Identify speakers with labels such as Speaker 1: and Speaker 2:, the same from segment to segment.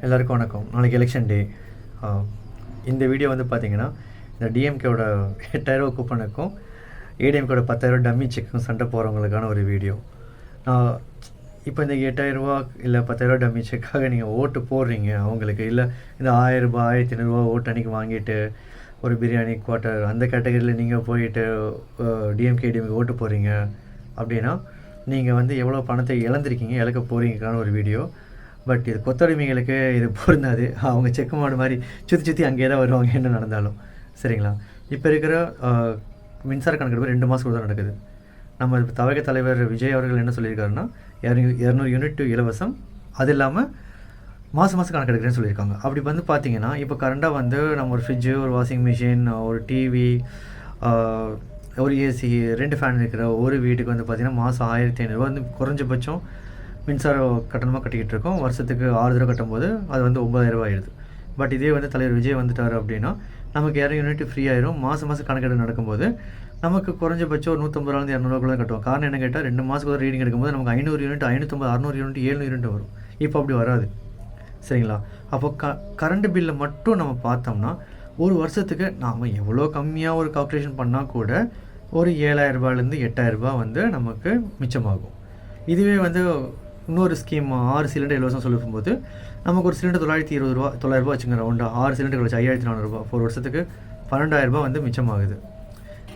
Speaker 1: எல்லாருக்கும் வணக்கம். நாளைக்கு எலெக்ஷன் டே. இந்த வீடியோ வந்து பார்த்தீங்கன்னா, இந்த டிஎம்கேவோட 8000 கூப்பனுக்கும் ஏடிஎம்கேவோட 10,000 டம்மி செக்கும் சண்டை போகிறவங்களுக்கான ஒரு வீடியோ. இப்போ இந்த 8,000 இல்லை 10,000 டம்மி செக்காக நீங்கள் ஓட்டு போடுறீங்க அவங்களுக்கு, இல்லை இந்த 1000 1500 ஓட்டு அன்றைக்கி வாங்கிட்டு ஒரு பிரியாணி குவார்ட்டர் அந்த கேட்டகரியில் நீங்கள் போயிட்டு டிஎம்கே ஏடிஎம்கே ஓட்டு போடுறீங்க அப்படின்னா, நீங்கள் வந்து எவ்வளோ பணத்தை இழந்திருக்கீங்க, இழக்க போகிறீங்கக்கான ஒரு வீடியோ. பட் இது கொத்தடிமைகளுக்கு இது பொருந்தாது. அவங்க செக்கு மாடு மாதிரி சுற்றி அங்கேயே தான் வருவாங்க என்ன நடந்தாலும். சரிங்களா? இப்போ இருக்கிற மின்சார கணக்கெடுப்பு 2 மாதத்துக்கு தான் நடக்குது. நம்ம தமிழக தலைவர் விஜய் அவர்கள் என்ன சொல்லியிருக்காருன்னா, 200 யூனிட் இலவசம், அது இல்லாமல் மாதம் கணக்கெடுக்கிறேன்னு சொல்லியிருக்காங்க. அப்படி வந்து பார்த்தீங்கன்னா, இப்போ கரண்டாக வந்து நம்ம ஒரு ஃப்ரிட்ஜு, ஒரு வாஷிங் மிஷின், ஒரு டிவி, ஒரு ஏசி, 2 ஃபேன் இருக்கிற ஒரு வீட்டுக்கு வந்து பார்த்திங்கன்னா மாதம் 1500 வந்து குறைஞ்சபட்சம் மின்சார கட்டணமாக கட்டிக்கிட்டு இருக்கோம். வருஷத்துக்கு 6 தடவை கட்டும்போது அது வந்து 9,000 ஆயிடுது. பட் இதே வந்து தலைவர் விஜய் வந்துட்டார் அப்படின்னா நமக்கு 200 யூனிட் ஃப்ரீ ஆயிரும். மாதம் கணக்கெடு நடக்கும்போது நமக்கு குறைஞ்சபட்சம் ஒரு 150 200 கட்டுவோம். காரணம் என்ன கேட்டால், 2 மாதத்துக்கு ஒரு ரீடிங் எடுக்கும்போது நமக்கு 500 யூனிட் 550 600 யூனிட் 700 யூனிட் வரும். இப்போ அப்படி வராது. சரிங்களா? அப்போ கரண்ட் பில்லை மட்டும் நம்ம பார்த்தோம்னா ஒரு வருஷத்துக்கு நாம் எவ்வளோ கம்மியாக ஒரு கால்குலேஷன் பண்ணால் கூட ஒரு 7,000 8,000 வந்து நமக்கு மிச்சமாகும். இதுவே வந்து இன்னொரு ஸ்கீம் 6 சிலிண்டர் இலவசம் சொல்லும்போது நமக்கு ஒரு சிலிண்டர் 920 900 வச்சுங்க ரவுண்டாக 6 சிலிண்டர் வச்சு 5,400 ஒரு வருஷத்துக்கு 12,000 வந்து மிச்சமாகுது.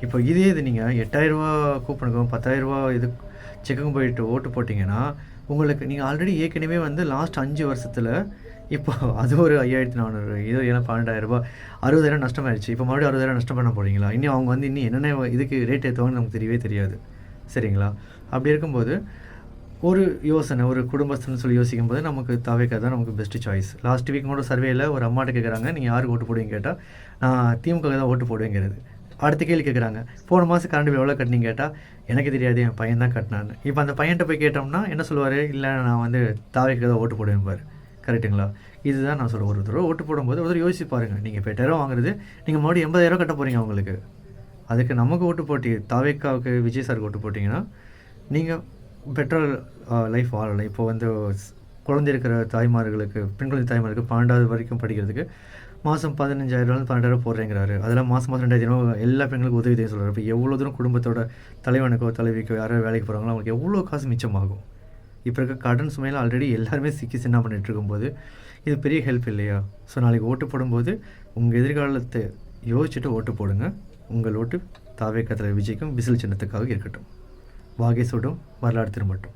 Speaker 1: இப்போ இதே இது நீங்கள் 8,000 கூப்பனுக்கும் 10,000 இது செக்குக்கும் போயிட்டு ஓட்டு போட்டிங்கன்னா உங்களுக்கு நீங்கள் ஆல்ரெடி ஏற்கனவே வந்து லாஸ்ட் 5 வருஷத்தில் இப்போ அது ஒரு 5,400 இது ஏன்னா 12,000 60,000 நஷ்டமாயிடுச்சு. இப்போ மறுபடியும் 60,000 நஷ்டம் பண்ண போகிறீங்களா? இன்னும் அவங்க வந்து இன்னும் என்னென்ன இதுக்கு ரேட் ஏற்றுவாங்கன்னு நமக்கு தெரியவே தெரியாது. சரிங்களா? அப்படி இருக்கும்போது ஒரு யோசனை, ஒரு குடும்பஸ்தன்னு சொல்லி யோசிக்கும்போது நமக்கு தாவேக்கா தான் நமக்கு பெஸ்ட்டு சாய்ஸ். லாஸ்ட் வீக் கூட சர்வேயில் ஒரு அம்மாட்ட கேட்குறாங்க, நீங்கள் யாருக்கு ஓட்டு போடுவீங்க கேட்டால் நான் திமுக தான் ஓட்டு போடுவேங்கிறது. அடுத்த கேள்வி கேட்குறாங்க, போன மாதம் கரண்ட் பில் எவ்வளோ கட்டினீங்க கேட்டால் எனக்கு தெரியாது, என் பையன் தான் கட்டினான்னு. இப்போ அந்த பையன்கிட்ட போய் கேட்டோம்னா என்ன சொல்லுவார்? இல்லை நான் வந்து தாவேக்கா தான் ஓட்டு போடுவேன் பாரு. கரெக்டுங்களா? இதுதான் நான் சொல்லுவேன். ஒரு தடவை ஓட்டு போடும்போது ஒரு யோசிச்சு பாருங்கள். நீங்கள் இப்போ 8,000 வாங்குறது, நீங்கள் மறுபடியும் 80,000 கட்ட போகிறீங்க அவங்களுக்கு. அதுக்கு நமக்கு ஓட்டு போட்டி தாவேக்காவுக்கு விஜய் சாருக்கு ஓட்டு போட்டிங்கன்னா நீங்கள் பெட்டர் லைஃப் வாழலை. இப்போ வந்து குழந்தை இருக்கிற தாய்மார்களுக்கு, பெண் குழந்தை தாய்மார்களுக்கு 12வது வரைக்கும் படிக்கிறதுக்கு மாதம் 15,000 12,000 போடுறேங்கிறாரு. அதெல்லாம் மாதம் 2,000 எல்லா பெண்களுக்கும் உதவி செய்ய சொல்கிறார். இப்போ எவ்வளோ தூரம் குடும்பத்தோட தலைவனுக்கோ தலைவிக்கோ யாரோ வேலைக்கு போகிறாங்களோ அவங்களுக்கு எவ்வளோ காசு மிச்சமாகும். இப்போ இருக்க கடன் சுமையில் ஆல்ரெடி எல்லாருமே சிக்கி சின்ன பண்ணிகிட்டு இருக்கும்போது இது பெரிய ஹெல்ப் இல்லையா? ஸோ நாளைக்கு ஓட்டு போடும்போது உங்கள் எதிர்காலத்தை யோசிச்சுட்டு ஓட்டு போடுங்க. உங்கள் ஓட்டு தாவேக்கா தலைவர் விஜய்க்கும் விசில் சின்னத்துக்காக இருக்கட்டும். வாகை சூடும் வரலாறு திரும்பட்டும்.